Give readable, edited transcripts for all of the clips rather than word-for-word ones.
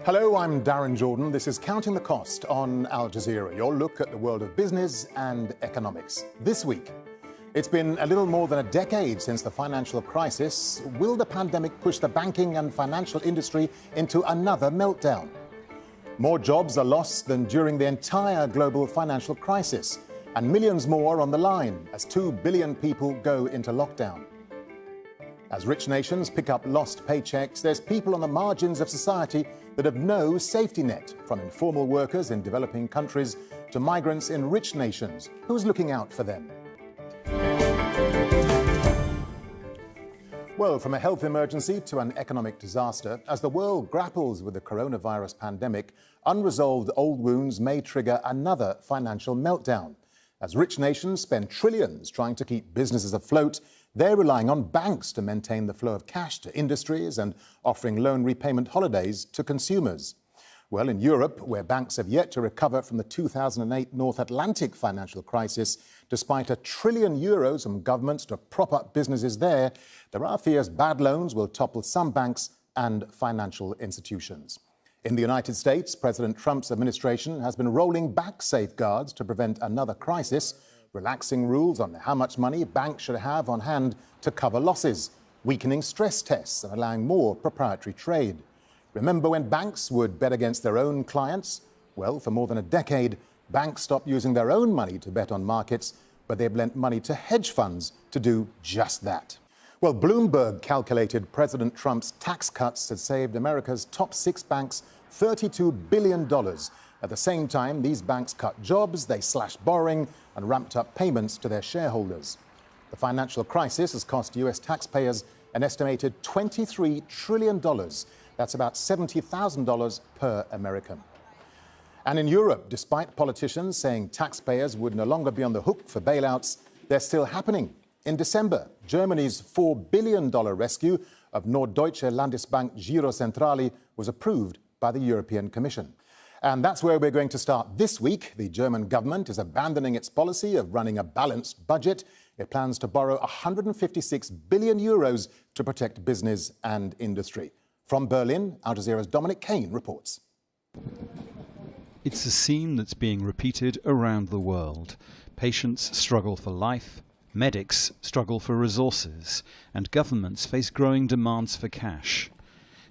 Hello, I'm Darren Jordan. This is Counting the Cost on Al Jazeera, your look at the world of business and economics. This week, it's been a little more than a decade since the financial crisis. Will the pandemic push the banking and financial industry into another meltdown? More jobs are lost than during the entire global financial crisis, and millions more on the line as 2 billion people go into lockdown. As rich nations pick up lost paychecks, there's people on the margins of society that have no safety net, from informal workers in developing countries to migrants in rich nations. Who's looking out for them? Well, from a health emergency to an economic disaster, as the world grapples with the coronavirus pandemic, unresolved old wounds may trigger another financial meltdown. As rich nations spend trillions trying to keep businesses afloat, they're relying on banks to maintain the flow of cash to industries and offering loan repayment holidays to consumers. Well, in Europe, where banks have yet to recover from the 2008 North Atlantic financial crisis, despite €1 trillion from governments to prop up businesses there are fears bad loans will topple some banks and financial institutions. In the United States, President Trump's administration has been rolling back safeguards to prevent another crisis, relaxing rules on how much money banks should have on hand to cover losses, weakening stress tests and allowing more proprietary trade. Remember when banks would bet against their own clients? Well, for more than a decade, banks stopped using their own money to bet on markets, but they've lent money to hedge funds to do just that. Well, Bloomberg calculated President Trump's tax cuts had saved America's top 6 banks $32 billion. At the same time, these banks cut jobs, they slashed borrowing and ramped up payments to their shareholders. The financial crisis has cost US taxpayers an estimated $23 trillion. That's about $70,000 per American. And in Europe, despite politicians saying taxpayers would no longer be on the hook for bailouts, they're still happening. In December, Germany's $4 billion rescue of Norddeutsche Landesbank Girozentrale was approved by the European Commission. And that's where we're going to start this week. The German government is abandoning its policy of running a balanced budget. It plans to borrow €156 billion to protect business and industry. From Berlin, Al Jazeera's Dominic Kane reports. It's a scene that's being repeated around the world. Patients struggle for life, medics struggle for resources, and governments face growing demands for cash.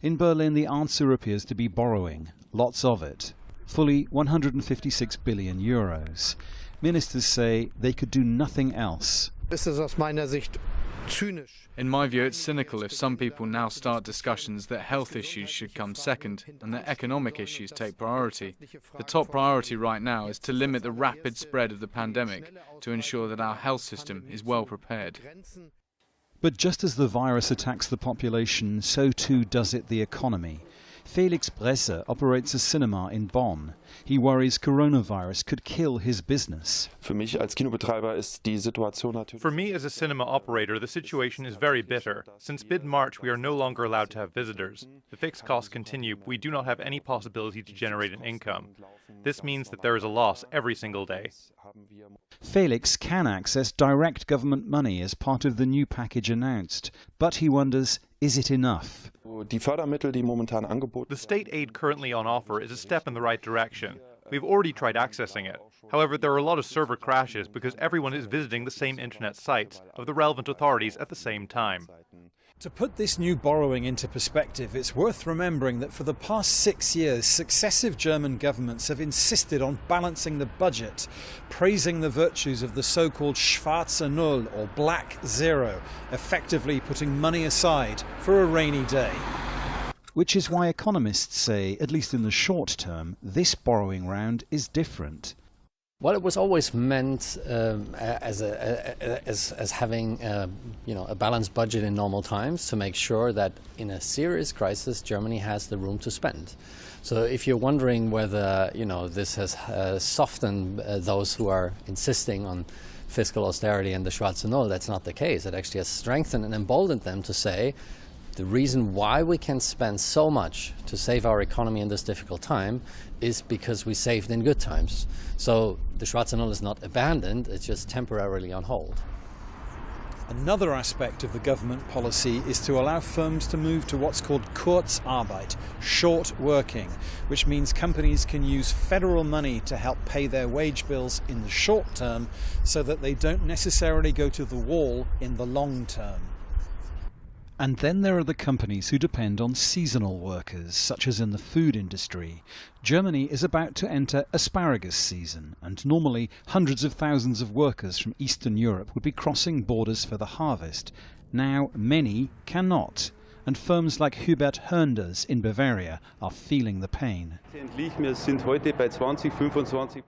In Berlin, the answer appears to be borrowing, lots of it, fully €156 billion. Ministers say they could do nothing else. In my view, it's cynical if some people now start discussions that health issues should come second and that economic issues take priority. The top priority right now is to limit the rapid spread of the pandemic to ensure that our health system is well prepared. But just as the virus attacks the population, so too does it the economy. Felix Bresser operates a cinema in Bonn. He worries coronavirus could kill his business. For me as a cinema operator, the situation is very bitter. Since mid-March, we are no longer allowed to have visitors. The fixed costs continue. We do not have any possibility to generate an income. This means that there is a loss every single day. Felix can access direct government money as part of the new package announced, but he wonders, is it enough? The state aid currently on offer is a step in the right direction. We've already tried accessing it. However, there are a lot of server crashes because everyone is visiting the same internet sites of the relevant authorities at the same time. To put this new borrowing into perspective, it's worth remembering that for the past 6 years, successive German governments have insisted on balancing the budget, praising the virtues of the so-called Schwarze Null, or Black Zero, effectively putting money aside for a rainy day. Which is why economists say, at least in the short term, this borrowing round is different. Well, it was always meant as having a balanced budget in normal times to make sure that in a serious crisis Germany has the room to spend. So if you're wondering whether this has softened those who are insisting on fiscal austerity and the Schwarze Null, that's not the case. It actually has strengthened and emboldened them to say the reason why we can spend so much to save our economy in this difficult time is because we saved in good times. So the Schwarze Null is not abandoned, it's just temporarily on hold. Another aspect of the government policy is to allow firms to move to what's called Kurzarbeit, short working, which means companies can use federal money to help pay their wage bills in the short term so that they don't necessarily go to the wall in the long term. And then there are the companies who depend on seasonal workers, such as in the food industry. Germany is about to enter asparagus season, and normally hundreds of thousands of workers from Eastern Europe would be crossing borders for the harvest. Now many cannot, and firms like Hubert Hernders in Bavaria are feeling the pain.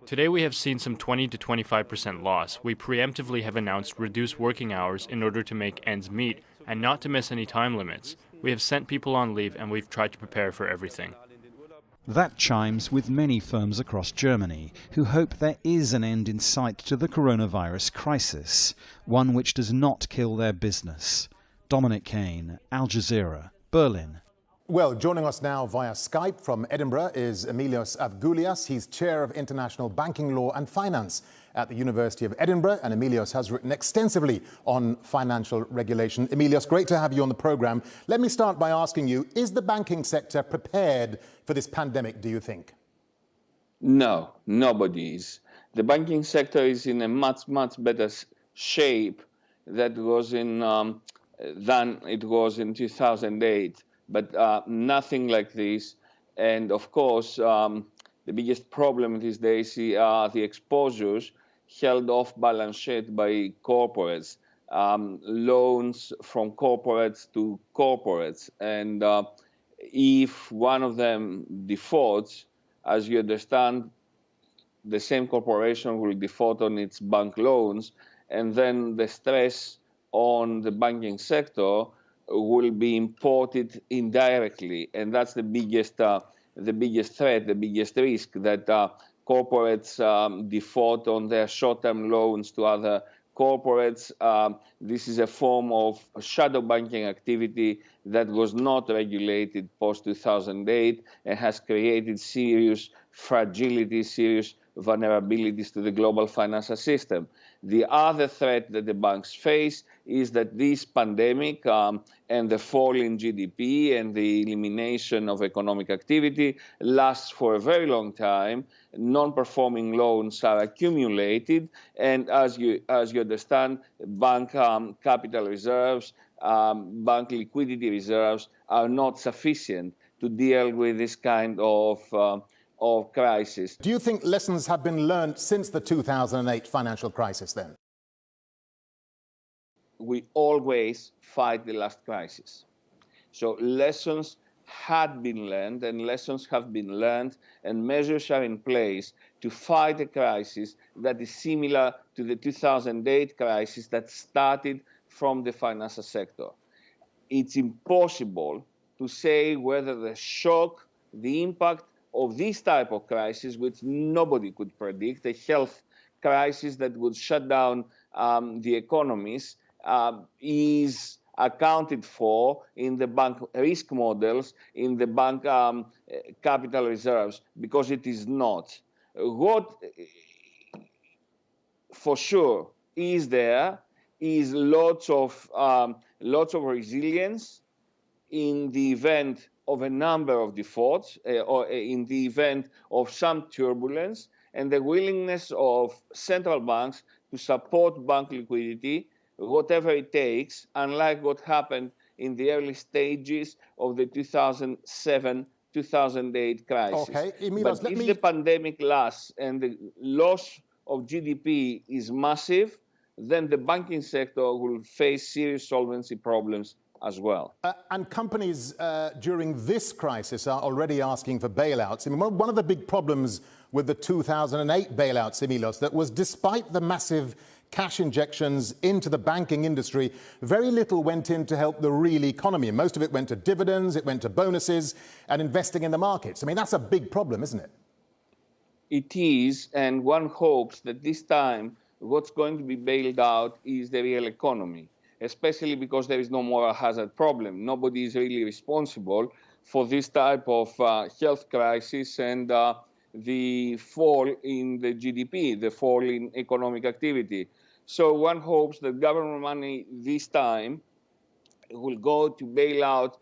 Today we have seen some 20 to 25% loss. We preemptively have announced reduced working hours in order to make ends meet and not to miss any time limits. We have sent people on leave and we've tried to prepare for everything. That chimes with many firms across Germany who hope there is an end in sight to the coronavirus crisis, one which does not kill their business. Dominic Kane, Al Jazeera, Berlin. Well, joining us now via Skype from Edinburgh is Emilios Avgoulias. He's Chair of International Banking Law and Finance at the University of Edinburgh, and Emilios has written extensively on financial regulation. Emilios, great to have you on the programme. Let me start by asking you, is the banking sector prepared for this pandemic, do you think? No, nobody is. The banking sector is in a much better shape than it was in 2008. But nothing like this. And of course, the biggest problem these days are the exposures held off balance sheet by corporates, loans from corporates to corporates. And if one of them defaults, as you understand, the same corporation will default on its bank loans, and then the stress on the banking sector will be imported indirectly, and that's the biggest threat, the biggest risk, that corporates default on their short-term loans to other corporates. This is a form of shadow banking activity that was not regulated post-2008 and has created serious fragility, serious vulnerabilities to the global financial system. The other threat that the banks face is that this pandemic and the fall in GDP and the elimination of economic activity lasts for a very long time. Non-performing loans are accumulated, and as you understand, bank capital reserves, bank liquidity reserves are not sufficient to deal with this kind of crisis. Do you think lessons have been learned since the 2008 financial crisis then? We always fight the last crisis. So lessons had been learned and lessons have been learned, and measures are in place to fight a crisis that is similar to the 2008 crisis that started from the financial sector. It's impossible to say whether the shock, the impact of this type of crisis, which nobody could predict, a health crisis that would shut down the economies, is accounted for in the bank risk models, in the bank capital reserves, because it is not. What for sure is there is lots of resilience in the event of a number of defaults, or in the event of some turbulence, and the willingness of central banks to support bank liquidity, whatever it takes, unlike what happened in the early stages of the 2007-2008 crisis. Okay, Emilios, but if the pandemic lasts and the loss of GDP is massive, then the banking sector will face serious solvency problems as well. And companies during this crisis are already asking for bailouts. I mean, one of the big problems with the 2008 bailouts, Emilios, that was despite the massive cash injections into the banking industry, very little went in to help the real economy. Most of it went to dividends, it went to bonuses and investing in the markets. I mean, that's a big problem, isn't it? It is, and one hopes that this time what's going to be bailed out is the real economy, especially because there is no moral hazard problem. Nobody is really responsible for this type of health crisis and the fall in the GDP, the fall in economic activity. So one hopes that government money this time will go to bail out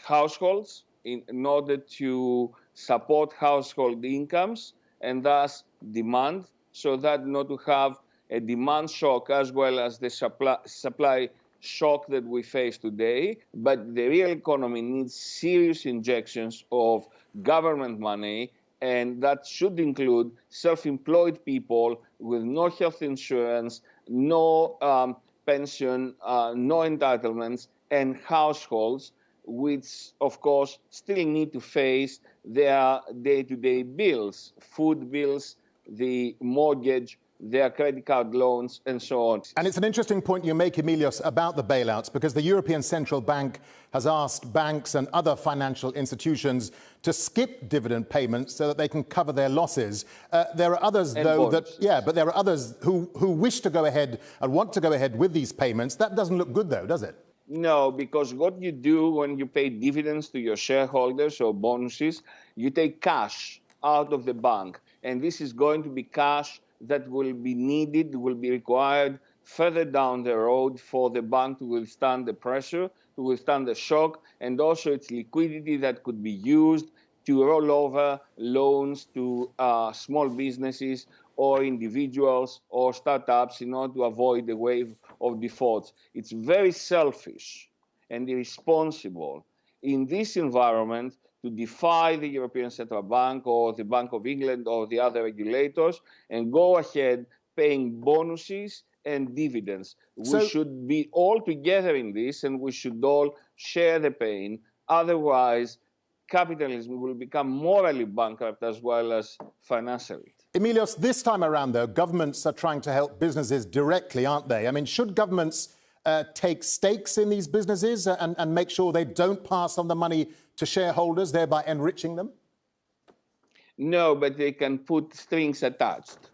households in order to support household incomes and thus demand, so that not to have a demand shock as well as the supply shock that we face today. But the real economy needs serious injections of government money, and that should include self-employed people with no health insurance, no pension, no entitlements, and households which, of course, still need to face their day-to-day bills, food bills, the mortgage, their credit card loans, and so on. And it's an interesting point you make, Emilios, about the bailouts, because the European Central Bank has asked banks and other financial institutions to skip dividend payments so that they can cover their losses. There are others, though, but there are others who wish to go ahead and want to go ahead with these payments. That doesn't look good, though, does it? No, because what you do when you pay dividends to your shareholders or bonuses, you take cash out of the bank. And this is going to be cash that will be needed, will be required further down the road for the bank to withstand the pressure, to withstand the shock, and also its liquidity that could be used to roll over loans to small businesses or individuals or startups in order to avoid the wave of defaults. It's very selfish and irresponsible in this environment to defy the European Central Bank or the Bank of England or the other regulators and go ahead paying bonuses and dividends. We should be all together in this, and we should all share the pain. Otherwise, capitalism will become morally bankrupt as well as financially. Emilios, this time around, though, governments are trying to help businesses directly, aren't they? I mean, should governments take stakes in these businesses and make sure they don't pass on the money to shareholders, thereby enriching them? No, but they can put strings attached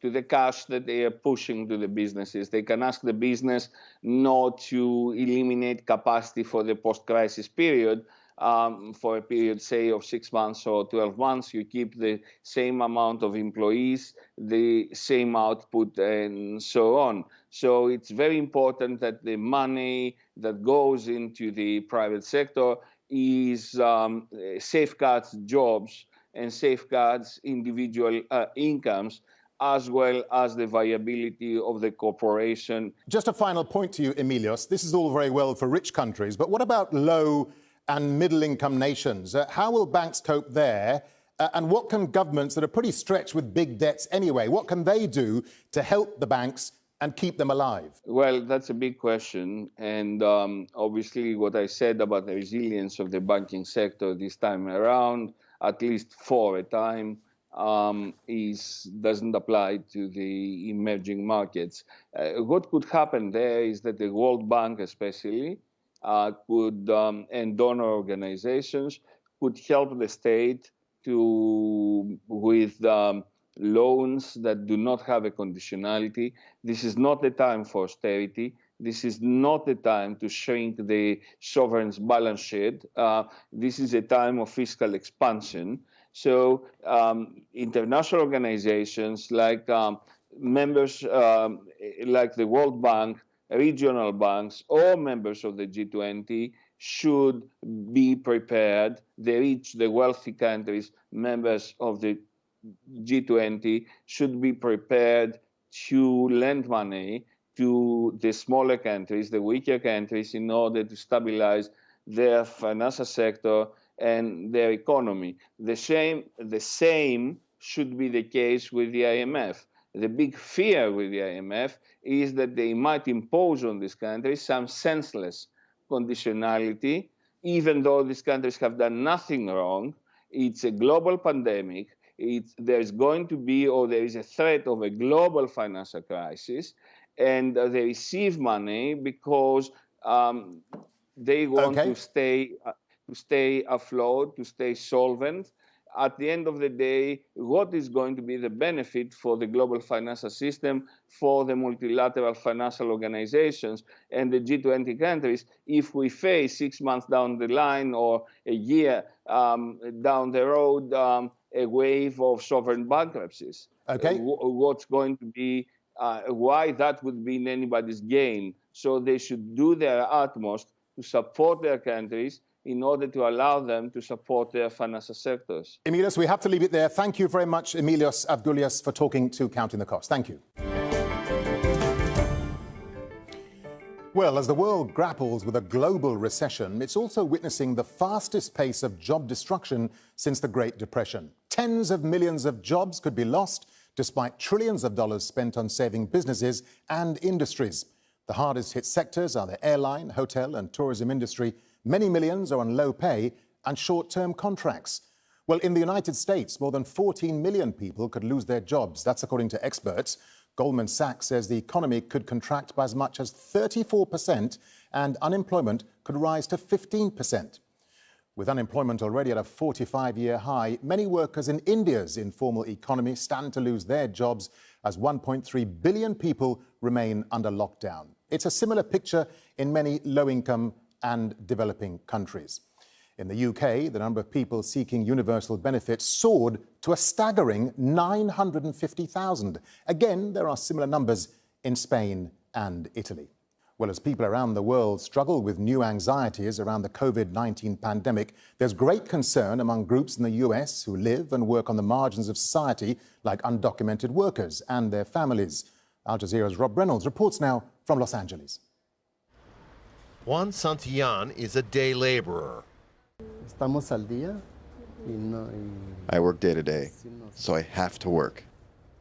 to the cash that they are pushing to the businesses. They can ask the business not to eliminate capacity for the post-crisis period. For a period, say, of 6 months or 12 months, you keep the same amount of employees, the same output, and so on. So it's very important that the money that goes into the private sector is safeguards jobs and safeguards individual incomes, as well as the viability of the corporation. Just a final point to you, Emilios. This is all very well for rich countries, but what about low and middle-income nations? How will banks cope there? And what can governments that are pretty stretched with big debts anyway, what can they do to help the banks and keep them alive? Well, that's a big question. And obviously what I said about the resilience of the banking sector this time around, at least for a time, doesn't apply to the emerging markets. What could happen there is that the World Bank especially could, and donor organizations could help the state with loans that do not have a conditionality. This is not the time for austerity. This is not the time to shrink the sovereign's balance sheet. This is a time of fiscal expansion. So international organizations like members like the World Bank, regional banks, or members of the G20 should be prepared. The rich, the wealthy countries, members of the G20, should be prepared to lend money to the smaller countries, the weaker countries, in order to stabilize their financial sector and their economy. The same should be the case with the IMF. The big fear with the IMF is that they might impose on these countries some senseless conditionality, even though these countries have done nothing wrong. It's a global pandemic. There's going to be, or there is a threat of a global financial crisis, and they receive money because they want to stay afloat, to stay solvent. At the end of the day, what is going to be the benefit for the global financial system, for the multilateral financial organizations and the G20 countries if we face 6 months down the line or a year down the road a wave of sovereign bankruptcies? What's going to be why that would be in anybody's game. So they should do their utmost to support their countries in order to allow them to support their financial sectors. Emilios, we have to leave it there. Thank you very much, Emilios Avgoulias, for talking to Counting the Cost. Thank you. Well, as the world grapples with a global recession, it's also witnessing the fastest pace of job destruction since the Great Depression. Tens of millions of jobs could be lost, despite trillions of dollars spent on saving businesses and industries. The hardest hit sectors are the airline, hotel and tourism industry. Many millions are on low pay and short-term contracts. Well, in the United States, more than 14 million people could lose their jobs. That's according to experts. Goldman Sachs says the economy could contract by as much as 34% and unemployment could rise to 15%. With unemployment already at a 45-year high, many workers in India's informal economy stand to lose their jobs as 1.3 billion people remain under lockdown. It's a similar picture in many low-income and developing countries. In the UK, the number of people seeking universal benefits soared to a staggering 950,000. Again, there are similar numbers in Spain and Italy. Well, as people around the world struggle with new anxieties around the COVID-19 pandemic, there's great concern among groups in the US who live and work on the margins of society, like undocumented workers and their families. Al Jazeera's Rob Reynolds reports now from Los Angeles. Juan Santillan is a day laborer. I work day to day, so I have to work.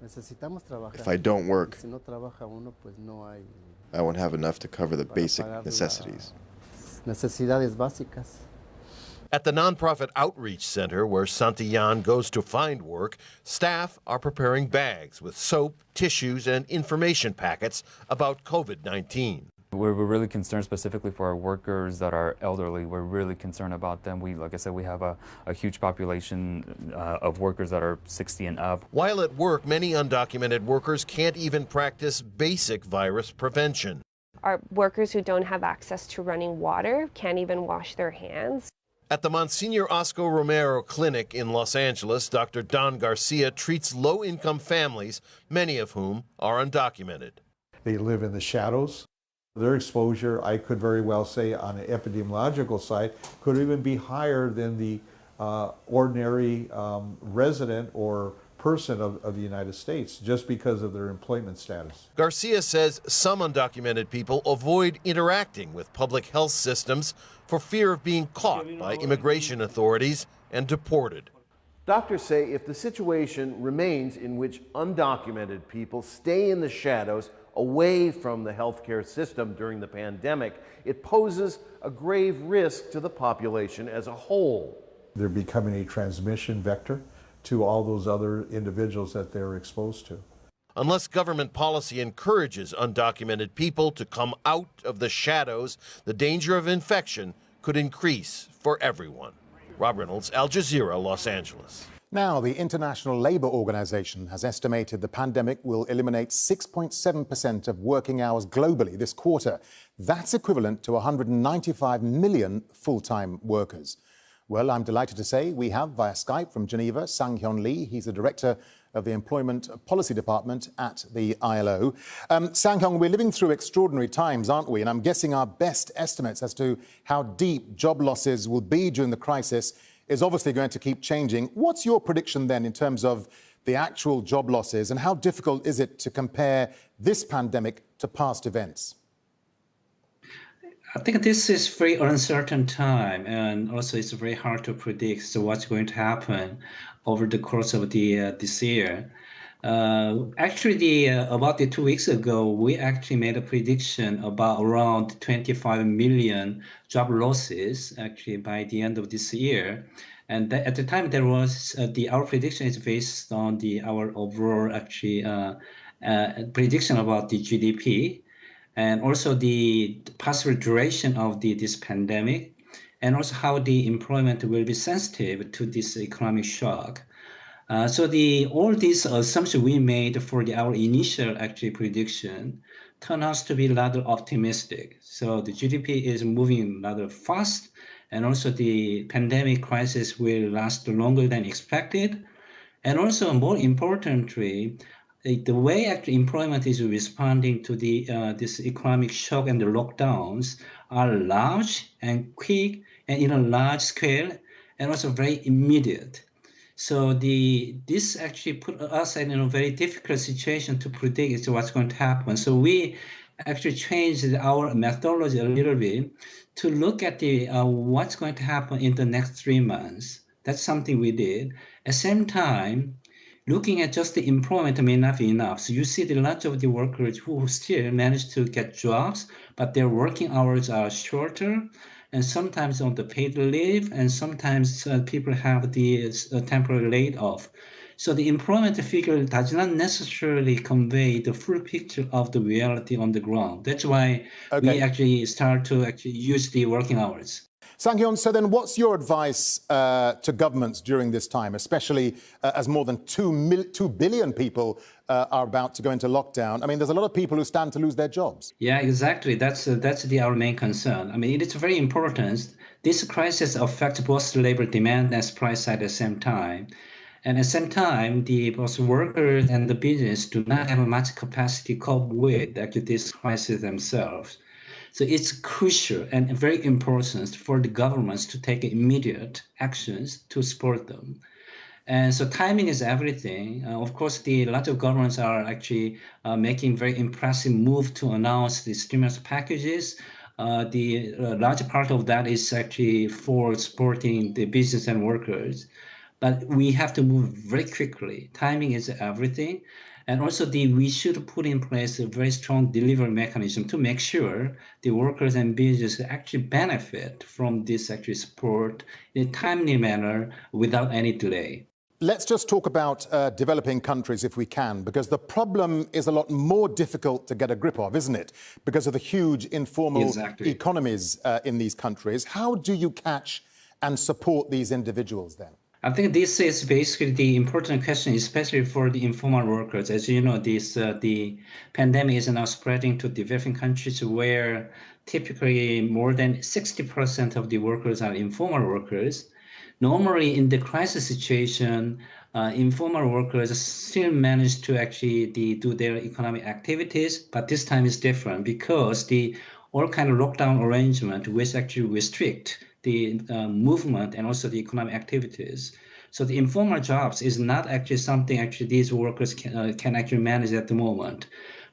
If I don't work, I won't have enough to cover the basic necessities. At the nonprofit outreach center where Santillan goes to find work, staff are preparing bags with soap, tissues, and information packets about COVID-19. We're really concerned specifically for our workers that are elderly. We're really concerned about them. Like I said, we have a huge population of workers that are 60 and up. While at work, many undocumented workers can't even practice basic virus prevention. Our workers who don't have access to running water can't even wash their hands. At the Monsignor Oscar Romero Clinic in Los Angeles, Dr. Don Garcia treats low-income families, many of whom are undocumented. They live in the shadows. Their exposure, I could very well say on an epidemiological side, could even be higher than the ordinary resident or person of the United States, just because of their employment status. Garcia says some undocumented people avoid interacting with public health systems for fear of being caught by immigration authorities and deported. Doctors say if the situation remains in which undocumented people stay in the shadows away from the healthcare system during the pandemic, it poses a grave risk to the population as a whole. They're becoming a transmission vector to all those other individuals that they're exposed to. Unless government policy encourages undocumented people to come out of the shadows, the danger of infection could increase for everyone. Rob Reynolds, Al Jazeera, Los Angeles. Now, the International Labour Organization has estimated the pandemic will eliminate 6.7% of working hours globally this quarter. That's equivalent to 195 million full-time workers. Well, I'm delighted to say we have via Skype from Geneva, Sang-Hyun Lee. He's the director of the Employment Policy Department at the ILO. Sang-Hyun, we're living through extraordinary times, aren't we? And I'm guessing our best estimates as to how deep job losses will be during the crisis is obviously going to keep changing. What's your prediction then in terms of the actual job losses, and how difficult is it to compare this pandemic to past events? I think this is a very uncertain time, and also it's very hard to predict what's going to happen over the course of this year. Actually, about 2 weeks ago, we actually made a prediction about around 25 million job losses actually by the end of this year. And at the time, there was our prediction is based on our overall actually prediction about the GDP, and also the possible duration of this pandemic, and also how the employment will be sensitive to this economic shock. So all these assumptions we made for our initial actually prediction turn out to be rather optimistic. So the GDP is moving rather fast, and also the pandemic crisis will last longer than expected. And also more importantly, the way actually employment is responding to the this economic shock and the lockdowns are large and quick and in a large scale and also very immediate. So this actually put us in a very difficult situation to predict what's going to happen. So we actually changed our methodology a little bit to look at the what's going to happen in the next 3 months. That's something we did. At the same time, looking at just the employment may not be enough. So you see a lot of the workers who still manage to get jobs, but their working hours are shorter, and sometimes on the paid leave, and sometimes people have the temporary laid off. So the employment figure does not necessarily convey the full picture of the reality on the ground. That's why we actually start to use the working hours. Sang-Hyun, so then what's your advice to governments during this time, especially as more than 2 billion people are about to go into lockdown? I mean, there's a lot of people who stand to lose their jobs. Yeah, exactly. That's our main concern. I mean, it is very important. This crisis affects both labor demand and supply side at the same time. And at the same time, both workers and the business do not have much capacity to cope with this crisis themselves. So it's crucial and very important for the governments to take immediate actions to support them. And so timing is everything. Of course, a lot of governments are actually making very impressive move to announce the stimulus packages. The large part of that is actually for supporting the business and workers. But we have to move very quickly. Timing is everything. And also we should put in place a very strong delivery mechanism to make sure the workers and businesses actually benefit from this actually support in a timely manner without any delay. Let's just talk about developing countries if we can, because the problem is a lot more difficult to get a grip of, isn't it? Because of the huge informal economies in these countries. How do you catch and support these individuals then? I think this is basically the important question, especially for the informal workers. As you know, the pandemic is now spreading to developing countries where typically more than 60% of the workers are informal workers. Normally, in the crisis situation, informal workers still manage to actually do their economic activities, but this time is different because all kind of lockdown arrangement which actually restrict the movement and also the economic activities. So the informal jobs is not actually something these workers can actually manage at the moment.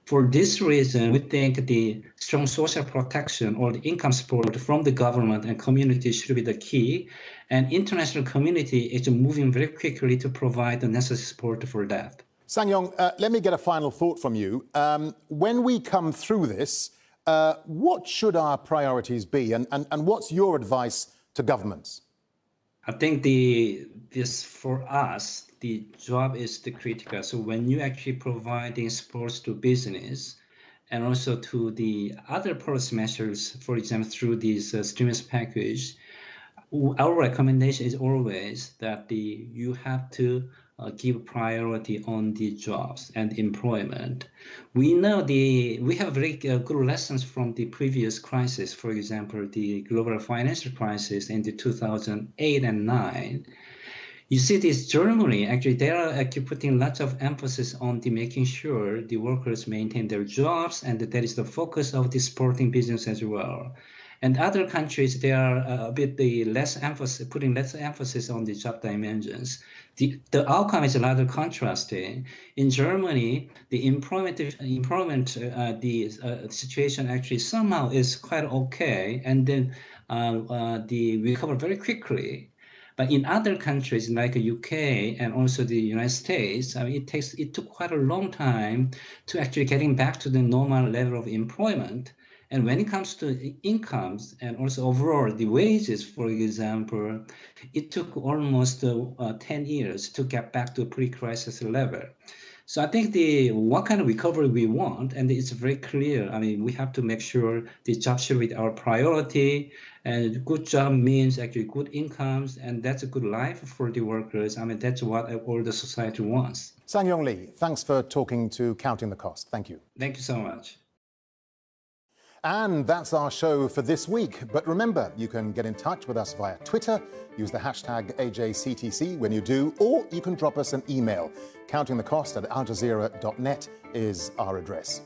For this reason, we think the strong social protection or the income support from the government and community should be the key. And international community is moving very quickly to provide the necessary support for that. Sang-Hyun, let me get a final thought from you. When we come through this, what should our priorities be, and what's your advice to governments? I think for us, the job is the critical. So when you actually providing support to business and also to the other policy measures, for example, through this stimulus package, our recommendation is always that you have to give priority on the jobs and employment. We know we have very good lessons from the previous crisis. For example, the global financial crisis in the 2008 and 9. You see this Germany, actually, they are actually putting lots of emphasis on making sure the workers maintain their jobs, and that is the focus of the supporting business as well. And other countries, they are a bit putting less emphasis on the job dimensions. The outcome is rather contrasting. In Germany, the employment situation actually somehow is quite okay, and then they recover very quickly. But in other countries like the UK and also the United States, I mean, it took quite a long time to actually getting back to the normal level of employment. And when it comes to incomes and also overall the wages, for example, it took almost 10 years to get back to a pre-crisis level. So I think what kind of recovery we want, and it's very clear. I mean, we have to make sure the job should be our priority, and good job means actually good incomes, and that's a good life for the workers. I mean, that's what all the society wants. Sang-Hyun Lee, thanks for talking to Counting the Cost. Thank you. Thank you so much. And that's our show for this week. But remember, you can get in touch with us via Twitter, use the hashtag AJCTC when you do, or you can drop us an email. countingthecost@aljazeera.net is our address.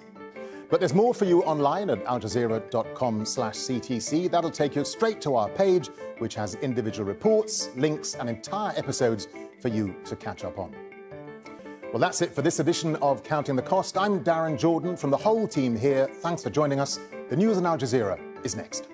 But there's more for you online at aljazeera.com/CTC. That'll take you straight to our page, which has individual reports, links, and entire episodes for you to catch up on. Well, that's it for this edition of Counting the Cost. I'm Darren Jordan from the whole team here. Thanks for joining us. The news on Al Jazeera is next.